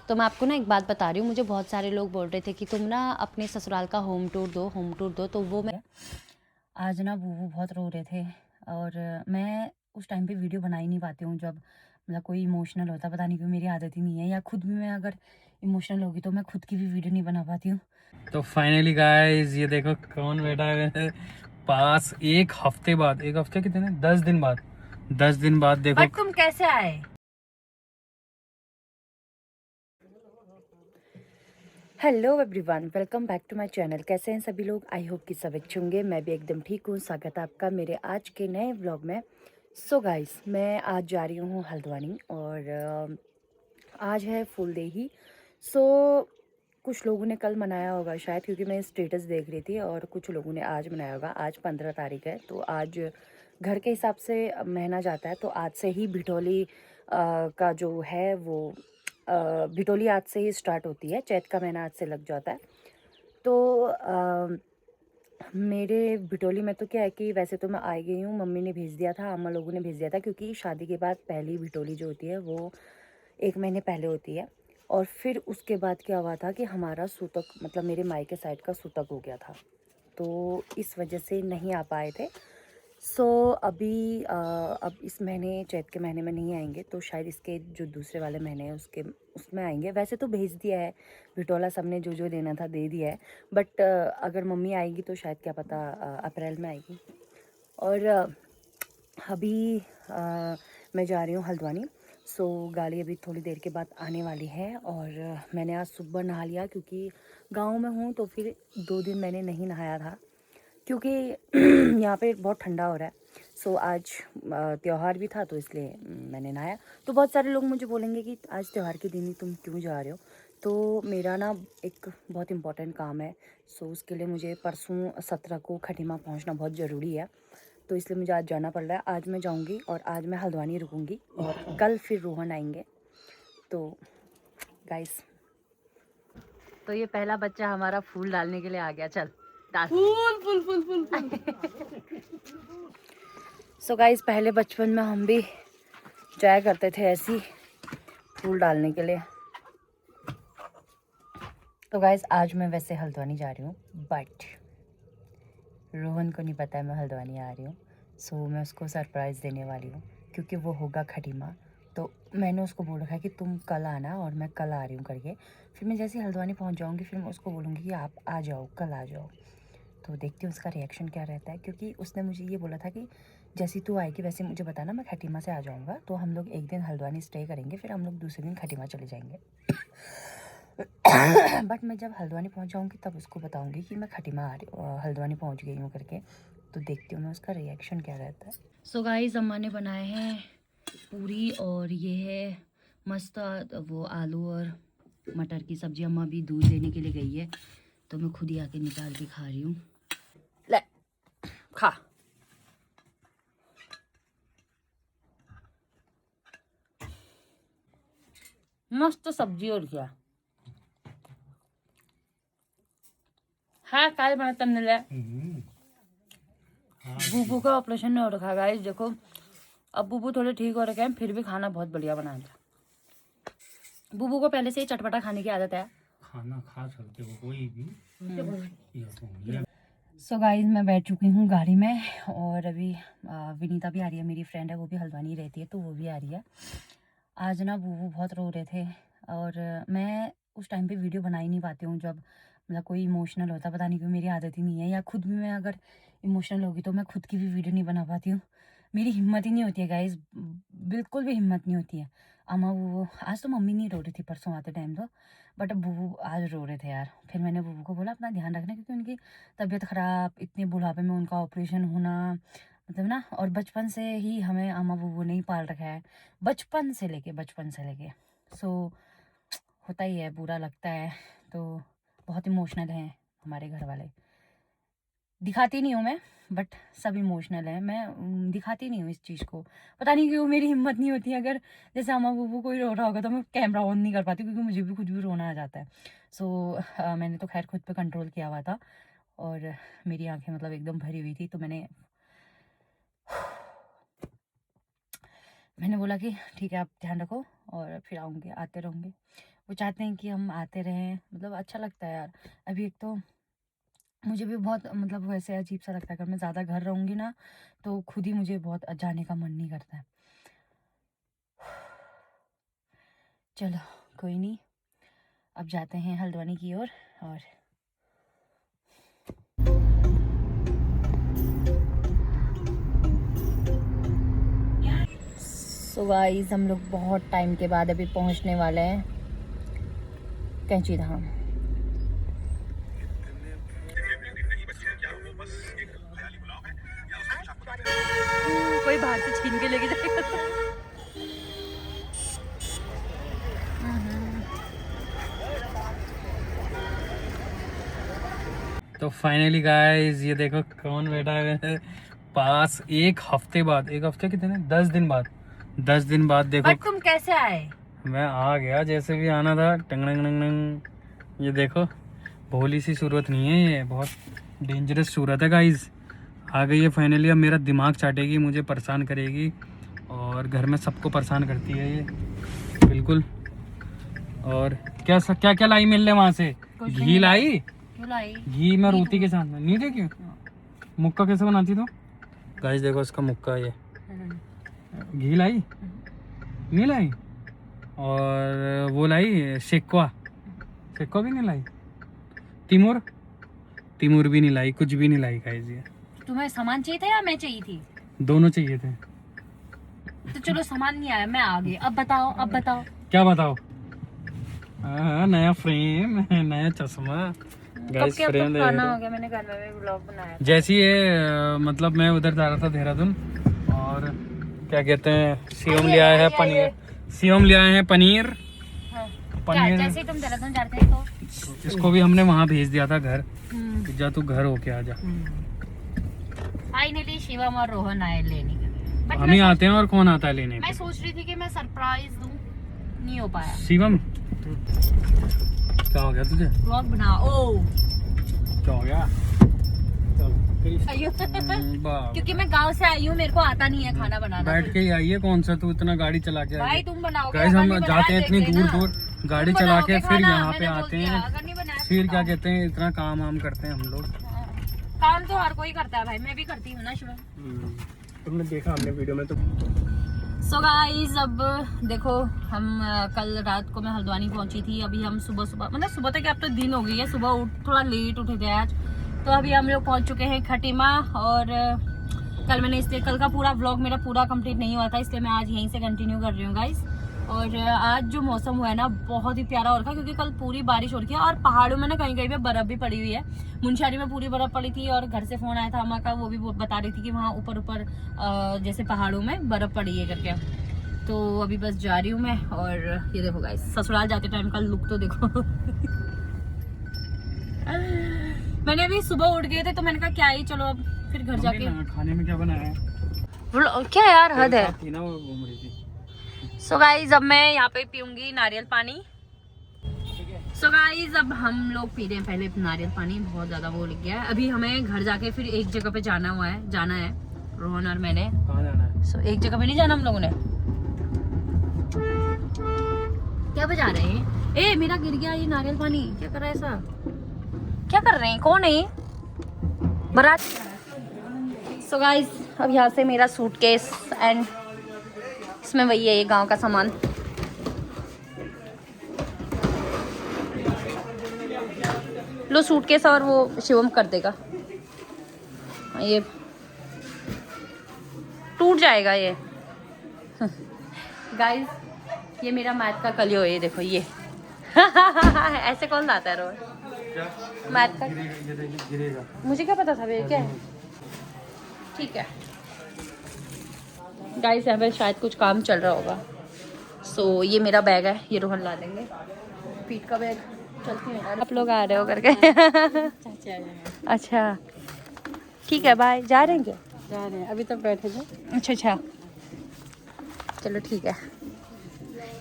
तो मैं आपको ना एक बात बता रही हूँ, मुझे बहुत सारे लोग बोल रहे थे कि तुम ना अपने ससुराल का होम टूर दो, तो वो मैं आज ना वो बहुत रो रहे थे। और मैं उस टाइम पे वीडियो बना ही नहीं पाती हूँ जब मतलब कोई इमोशनल होता, पता नहीं क्यों मेरी आदत ही नहीं है, या खुद भी मैं अगर इमोशनल होगी तो मैं खुद की भी वीडियो नहीं बना पाती हूँ। तो फाइनली गाइस ये देखो कौन बैठा है पास। एक हफ्ते कितने 10 दिन बाद, 10 दिन बाद देखो। बट तुम कैसे आए? Hello everyone, welcome back to my channel. कैसे हैं सभी लोग? आई होप कि सब अच्छे होंगे। मैं भी एकदम ठीक हूँ। स्वागत है आपका मेरे आज के नए व्लॉग में। सो गाइस, मैं आज जा रही हूँ हल्द्वानी और आज है फुल डे ही। सो कुछ लोगों ने कल मनाया होगा शायद, क्योंकि मैं स्टेटस देख रही थी, और कुछ लोगों ने आज मनाया होगा। आज 15 तारीख है, तो आज घर के हिसाब से महीना जाता है, तो आज से ही भिठोली का जो है वो भिठोली आज से ही स्टार्ट होती है। चैत का महीना आज से लग जाता है। तो मेरे भिठोली में तो क्या है कि वैसे तो मैं आ गई हूँ, मम्मी ने भेज दिया था, अम्मा लोगों ने भेज दिया था, क्योंकि शादी के बाद पहली भिठोली जो होती है वो 1 महीने पहले होती है। और फिर उसके बाद क्या हुआ था कि हमारा सूतक, मतलब मेरे मायके साइड का सूतक हो गया था, तो इस वजह से नहीं आ पाए थे। सो अभी अब इस महीने चैत के महीने में नहीं आएंगे, तो शायद इसके जो दूसरे वाले महीने हैं उसके उसमें आएंगे। वैसे तो भेज दिया है बिटोला, सबने जो जो देना था दे दिया है, बट अगर मम्मी आएगी तो शायद क्या पता अप्रैल में आएगी। और अभी मैं जा रही हूँ हल्द्वानी। सो गाड़ी अभी थोड़ी देर के बाद आने वाली है। और मैंने आज सुबह नहा लिया, क्योंकि गांव में हूँ, तो फिर 2 दिन मैंने नहीं नहाया था, क्योंकि यहाँ पे बहुत ठंडा हो रहा है। सो आज त्यौहार भी था, तो इसलिए मैंने नहाया। तो बहुत सारे लोग मुझे बोलेंगे कि आज त्यौहार के दिन ही तुम क्यों जा रहे हो। तो मेरा ना एक बहुत इम्पॉर्टेंट काम है। सो उसके लिए मुझे परसों 17 को खटीमा पहुँचना बहुत ज़रूरी है, तो इसलिए मुझे आज जाना पड़ रहा है। आज मैं जाऊँगी और आज मैं हल्द्वानी रुकूँगी, और कल फिर रोहन आएंगे। तो गाइस, तो ये पहला बच्चा हमारा फूल डालने के लिए आ गया। चल डाल फूल फूल फूल फूल फूल। सो गाइस, पहले बचपन में हम भी जाया करते थे ऐसी फूल डालने के लिए। तो गाइस, आज मैं वैसे हल्द्वानी जा रही हूँ, बट रोहन को नहीं पता है मैं हल्द्वानी आ रही हूँ। सो मैं उसको सरप्राइज़ देने वाली हूँ, क्योंकि वो होगा खटीमा। तो मैंने उसको बोल रखा है कि तुम कल आना, और मैं कल आ रही हूँ करके। फिर मैं जैसे हल्द्वानी पहुँच जाऊँगी, फिर मैं उसको बोलूँगी कि आप आ जाओ, कल आ जाओ। तो देखती हूँ उसका रिएक्शन क्या रहता है, क्योंकि उसने मुझे ये बोला था कि जैसी तू आएगी वैसे मुझे बताना, मैं खटीमा से आ जाऊँगा। तो हम लोग एक दिन हल्द्वानी स्टे करेंगे, फिर हम लोग दूसरे दिन खटीमा चले जाएंगे। बट मैं जब हल्द्वानी पहुँच जाऊँगी तब उसको बताऊँगी कि मैं खटीमा आ रही हल्द्वानी पहुँच गई हूँ करके। तो देखती हूँ मैं उसका रिएक्शन क्या रहता है। सो गाइस, अम्मा ने बनाए हैं पूरी, और ये है मस्त वो आलू और मटर की सब्जी। अम्मा भी दूध लेने के लिए गई है, तो मैं खुद ही आके निकाल के खा रही हूँ। ले खा। मस्त सब्जी और क्या हाँ काय बना तमने ले। बूबू का ऑपरेशन नहीं हो रखा गाइस, देखो अब बूबू थोड़े ठीक हो रखे हैं, फिर भी खाना बहुत बढ़िया बनाया था। बूबू को पहले से ही चटपटा खाने की आदत है। खाना खा सकते हो कोई भी। सो गाइस, मैं बैठ चुकी हूँ गाड़ी में, और अभी विनीता भी आ रही है, मेरी फ्रेंड है, वो भी हल्द्वानी रहती है, तो वो भी आ रही है। आज ना बूबू बहुत रो रहे थे, और मैं उस टाइम पे वीडियो बना ही नहीं पाती हूँ जब मतलब कोई इमोशनल होता, पता नहीं क्यों मेरी आदत ही नहीं है, या खुद भी मैं अगर इमोशनल होगी तो मैं खुद की भी वीडियो नहीं बना पाती हूँ। मेरी हिम्मत ही नहीं होती है गाइस, बिल्कुल भी हिम्मत नहीं होती है। अम्मा वो आज तो मम्मी नहीं रो रही थी परसों आते टाइम तो, बट अब बूबू आज रो रहे थे यार। फिर मैंने बूबू को बोला अपना ध्यान रखना, क्योंकि उनकी तबीयत ख़राब, इतने बुढ़ापे में उनका ऑपरेशन होना, मतलब ना। और बचपन से ही हमें अम्मा बूबू ने ही पाल रखा है, बचपन से लेके। सो होता ही है, बुरा लगता है। तो बहुत इमोशनल हैं हमारे घर वाले। दिखाती नहीं हूँ मैं, बट सब इमोशनल है। मैं दिखाती नहीं हूँ इस चीज़ को, पता नहीं क्यों मेरी हिम्मत नहीं होती। अगर जैसे अम्मा बूबू कोई रो रहा होगा तो मैं कैमरा ऑन नहीं कर पाती, क्योंकि मुझे भी कुछ भी रोना आ जाता है। सो मैंने तो खैर खुद पे कंट्रोल किया हुआ था, और मेरी आंखें मतलब एकदम भरी हुई थी, तो मैंने मैंने बोला कि ठीक है आप ध्यान रखो और फिर आऊँगे, आते रहूँगे। वो चाहते हैं कि हम आते रहें, मतलब अच्छा लगता है यार। अभी एक तो मुझे भी बहुत मतलब वैसे अजीब सा लगता है, अगर मैं ज़्यादा घर रहूँगी ना तो खुद ही मुझे बहुत जाने का मन नहीं करता है। चलो कोई नहीं, अब जाते हैं हल्द्वानी की ओर। और सो गाइस हम लोग बहुत टाइम के बाद अभी पहुंचने वाले हैं कैंची धाम। कोई बाहर से छीन के लेके जाएगा। तो फाइनली गाइस ये देखो कौन बैठा है पास। एक हफ्ते बाद, एक हफ्ते कितने, 10 दिन बाद, 10 दिन बाद देखो। बट तुम कैसे आए? मैं आ गया, जैसे भी आना था। टंग टंग टंग टंग। ये देखो भोली सी सूरत नहीं है, ये बहुत डेंजरस सूरत है गाइस। आ गई है फाइनली। अब मेरा दिमाग चाटेगी, मुझे परेशान करेगी और घर में सबको परेशान करती है ये बिल्कुल। और क्या क्या क्या लाई मिलने वहाँ से? घी लाई, क्यों लाई? घी में रोटी के साथ में नहीं देखी। मुक्का कैसे बनाती तो गाइस देखो इसका मुक्का। ये घी लाई नहीं लाई, और वो लाई शेकवा, शेकवा भी नहीं लाई, तिमुर, तिमुर भी नहीं लाई, कुछ भी नहीं लाई गाइस। ये तुम्हें सामान चाहिए था या मैं चाहिए थी? दोनों चाहिए थे। तो चलो सामान नहीं आया, मैं आ गई। अब बताओ, अब बताओ क्या बताओ? नया फ्रेम, नया चश्मा गाइस, फ्रेम दे पुराना हो गया। मैंने घर में भी व्लॉग बनाया था। जैसी ये मतलब मैं उधर जा रहा था देहरादून, और क्या कहते हैं शिवम ले आए हैं पनीर, शिवम ले आए हैं पनीर। हाँ। पनीर जैसे तुम देहरादून जाते हैं तो इसको भी हमने वहाँ भेज दिया था घर, कि जा तू घर होके आ जा। फाइनली शिवम और रोहन आए लेने के लिए। बट हम ही आते हैं और कौन आता है लेने? मैं सोच रही थी कि मैं सरप्राइज दूं, नहीं हो पाया। शिवम क्या हो गया तुझे? व्लॉग बनाओ। क्या हो गया? बाप। क्योंकि मैं गांव से आई हूँ, मेरे को आता नहीं है खाना बनाना। बैठ के ही आई है, कौन सा तू इतना गाड़ी चला के आई भाई है? तुम बनाओगे? गाइस हम अगर नहीं जाते हैं इतनी बनाया, दूर देख लेना। दूर गाड़ी तुम चला के बनाओगे फिर खाना, यहाँ पे मैंने बोल आते दिया, हैं, अगर नहीं बनाया फिर तो क्या कहते हैं इतना काम वाम करते हैं हम लोग। काम तो हर कोई करता है भाई, मैं भी करती हूँ ना शिवम। तुमने देखा हमने वीडियो में तो। सो गाइस अब देखो हम कल रात को मैं हल्द्वानी पहुंची थी। अभी हम सुबह सुबह, मतलब सुबह तक अब तो दिन हो गई है, सुबह थोड़ा लेट उठे थे आज। तो अभी हम लोग पहुंच चुके हैं खटीमा। और कल मैंने इसलिए, कल का पूरा व्लॉग मेरा पूरा कंप्लीट नहीं हुआ था, इसलिए मैं आज यहीं से कंटिन्यू कर रही हूँ गाइस। और आज जो मौसम हुआ है ना बहुत ही प्यारा हो रखा है, क्योंकि कल पूरी बारिश हो रही है और पहाड़ों में ना कहीं कहीं पे बर्फ भी पड़ी हुई है। मुनस्यारी में पूरी बर्फ पड़ी थी और घर से फोन आया था अम्मा का, वो भी बता रही थी कि वहाँ ऊपर ऊपर जैसे पहाड़ों में बर्फ पड़ी है करके। तो अभी बस जा रही हूँ मैं। और ये देखो गाइस ससुराल जाते टाइम का लुक तो देखो। मैंने अभी सुबह उठ गए थे तो मैंने कहा क्या ही, चलो अब फिर घर जाके खाने में क्या बनाया है? क्या यार हद है। थी ना वो घूम रही थी। सो गाइस अब मैं यहाँ पे पीऊंगी नारियल पानी। सो गाइस अब हम लोग पी रहे हैं पहले नारियल पानी, बहुत ज्यादा वो लग गया है। अभी हमें घर जाके फिर एक जगह पे जाना है रोहन और मैंने। कहाँ जाना है? सो एक जगह पे नहीं जाना हम लोगों ने। क्या बजा रहे हैं? ए मेरा गिर गया ये नारियल पानी, क्या कर रहा है ऐसा? क्या कर रहे हैं? कौन है बारात? सो गाइस अब यहाँ से मेरा सूटकेस एंड इसमें वही है ये गांव का सामान। लो सूटकेस, और वो शिवम कर देगा, ये टूट जाएगा ये। गाइस ये मेरा मैथ का कलियो है, ये देखो ये। ऐसे कौन लाता है रोज मैथ का? गिरेगा। मुझे क्या पता था ये क्या है। ठीक है गाइस यहाँ पे शायद कुछ काम चल रहा होगा। सो ये मेरा बैग है, ये रोहन ला देंगे, पीठ का बैग। चलती है। आप लोग आ रहे हो करके? अच्छा ठीक है, बाय। जा रहे हैं क्या? जा रहे हैं, अभी तक बैठे थे। अच्छा अच्छा चलो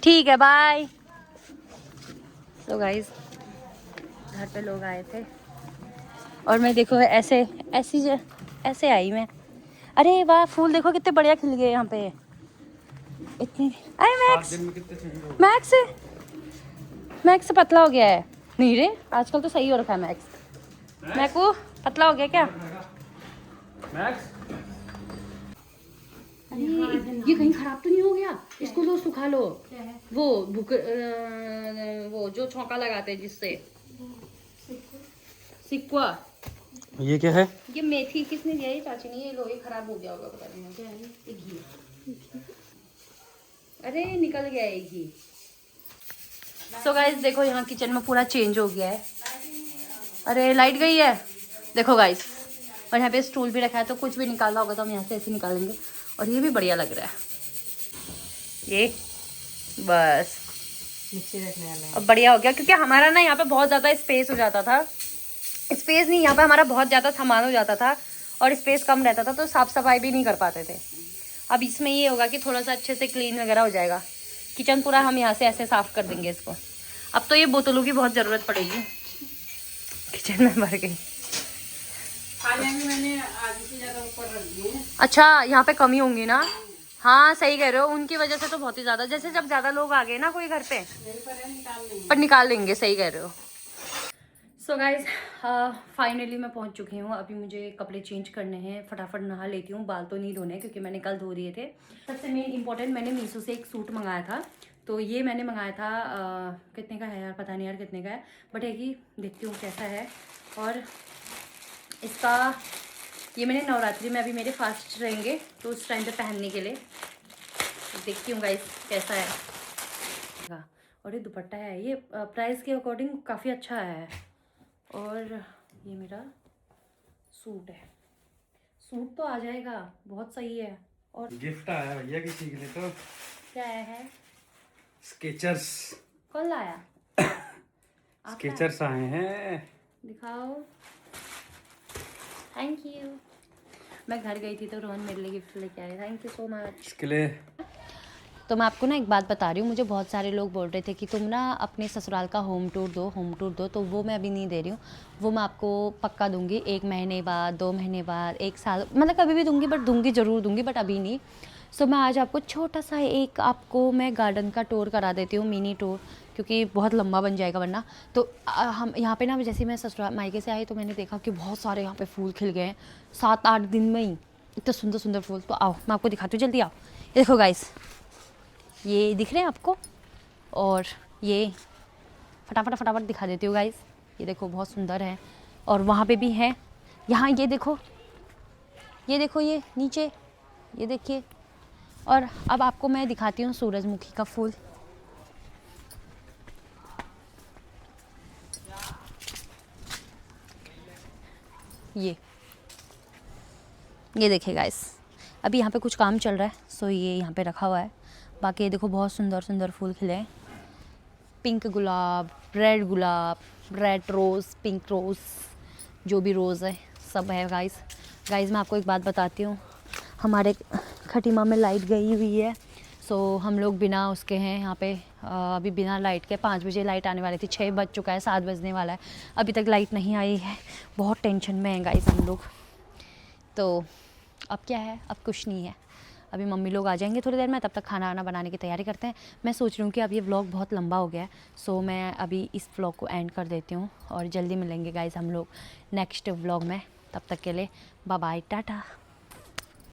ठीक है बाय। तो गाइस घर पे लोग आए थे और मैं देखो ऐसे आई मैं। अरे वाह फूल देखो कितने बढ़िया खिल गए यहाँ पे। इतनी अरे मैक्स दिन में कितने चेंज हो मैक्स से पतला हो गया है। नहीं रे आजकल तो सही हो रखा है मैक्स। मैकू पतला हो गया क्या? मैक्स अरे ये कहीं खराब तो नहीं हो गया? इसको लो सुखा लो। वो वो जो छौंका लगाते हैं जिससे सिक्वा। ये क्या है? ये मेथी किसने दिया? ये चाची ने। ये लो ये खराब हो गया होगा पता नहीं क्या है। ये घी। अरे निकल गया ये घी। सो गाइस देखो यहाँ किचन में पूरा चेंज हो गया है। अरे लाइट गई है देखो गाइस। और यहाँ पे स्टूल भी रखा है तो कुछ भी निकालना होगा तो हम यहाँ से ऐसे निकालेंगे। और ये भी बढ़िया लग रहा है ये। बस नीचे रखने वाला है। अब बढ़िया हो गया क्योंकि हमारा ना यहाँ पे बहुत ज़्यादा स्पेस हो जाता था। स्पेस नहीं, यहाँ पे हमारा बहुत ज़्यादा सामान हो जाता था और स्पेस कम रहता था तो साफ़ सफाई भी नहीं कर पाते थे। अब इसमें ये होगा कि थोड़ा सा अच्छे से क्लीन वगैरह हो जाएगा। किचन पूरा हम यहाँ से ऐसे साफ़ कर देंगे इसको। अब तो ये बोतलों की बहुत ज़रूरत पड़ेगी, किचन में भर गई। खाने में मैंने आधी से ज़्यादा ऊपर रख दिए हैं। अच्छा यहाँ पे कमी होंगी ना? हाँ सही कह रहे हो, उनकी वजह से तो बहुत ही ज़्यादा। जैसे जब ज़्यादा लोग आ गए ना कोई घर पे पर निकाल लेंगे। सही कह रहे हो। सो गाइज फाइनली मैं पहुंच चुकी हूँ। अभी मुझे कपड़े चेंज करने हैं, फटाफट नहा लेती हूँ। बाल तो नहीं धोने क्योंकि मैंने कल धो दिए थे। सबसे मेन इंपॉर्टेंट, मैंने मीशो से एक सूट मंगाया था। तो ये मैंने मंगाया था कितने का है यार पता नहीं यार कितने का है, बट है कि देखती हूँ कैसा है। और इसका ये मैंने नवरात्रि में, अभी मेरे फास्ट रहेंगे तो उस टाइम पे पहनने के लिए देखती हूँ गाइस कैसा है। और ये दुपट्टा है, ये प्राइस के अकॉर्डिंग काफ़ी अच्छा है। और ये मेरा सूट है। सूट तो आ जाएगा, बहुत सही है। और गिफ्ट आया भैया किसी के लिए। तो क्या है? स्केचर्स। कौन लाया? स्केचर्स आए हैं। दिखाओ। Thank you. मैं घर गई थी तो रोहन मेरे लिए गिफ्ट लेके आया। Thank you so much. इसके लिए तो मैं आपको ना एक बात बता रही हूँ, मुझे बहुत सारे लोग बोल रहे थे कि तुम ना अपने ससुराल का होम टूर दो। तो वो मैं अभी नहीं दे रही हूँ। वो मैं आपको पक्का दूंगी 1 महीने बाद, 2 महीने बाद, 1 साल, मतलब कभी भी दूंगी, बट दूंगी ज़रूर दूंगी, बट अभी नहीं। सो मैं आज आपको छोटा सा एक आपको मैं गार्डन का टूर करा देती हूँ, मिनी टूर, क्योंकि बहुत लंबा बन जाएगा वरना। तो हम यहाँ पे ना, जैसे मैं ससुराल मायके से आई तो मैंने देखा कि बहुत सारे यहाँ पे फूल खिल गए हैं 7-8 दिन में ही। इतने सुंदर सुंदर फूल। तो आओ मैं आपको दिखाती हूँ, जल्दी आओ। ये देखो गाइस, ये दिख रहे हैं आपको? और ये फटाफट दिखा देती हूँ गाइस। ये देखो बहुत सुंदर है। और वहाँ पे भी है। यहाँ ये देखो ये नीचे, ये देखिए। और अब आपको मैं दिखाती हूँ सूरजमुखी का फूल। ये देखिए गाइस, अभी यहाँ पे कुछ काम चल रहा है सो ये यहाँ पे रखा हुआ है। बाकी ये देखो बहुत सुंदर सुंदर फूल खिले हैं। पिंक गुलाब, रेड रोज़, पिंक रोज़, जो भी रोज़ है सब है गाइस। मैं आपको एक बात बताती हूँ, हमारे खटीमा में लाइट गई हुई है। सो हम लोग बिना उसके हैं यहाँ पे अभी बिना लाइट के। 5 बजे लाइट आने वाली थी, 6 बज चुका है, 7 बजने वाला है, अभी तक लाइट नहीं आई है। बहुत टेंशन में है गाइस हम लोग। तो अब क्या है, अब कुछ नहीं है। अभी मम्मी लोग आ जाएंगे थोड़ी देर में, तब तक खाना वाना बनाने की तैयारी करते हैं। मैं सोच रही हूँ कि अब ये व्लॉग बहुत लंबा हो गया है, सो मैं अभी इस व्लॉग को एंड कर देती हूँ और जल्दी मिलेंगे गाइस हम लोग नेक्स्ट व्लॉग में। तब तक के लिए बाय बाय, टाटा।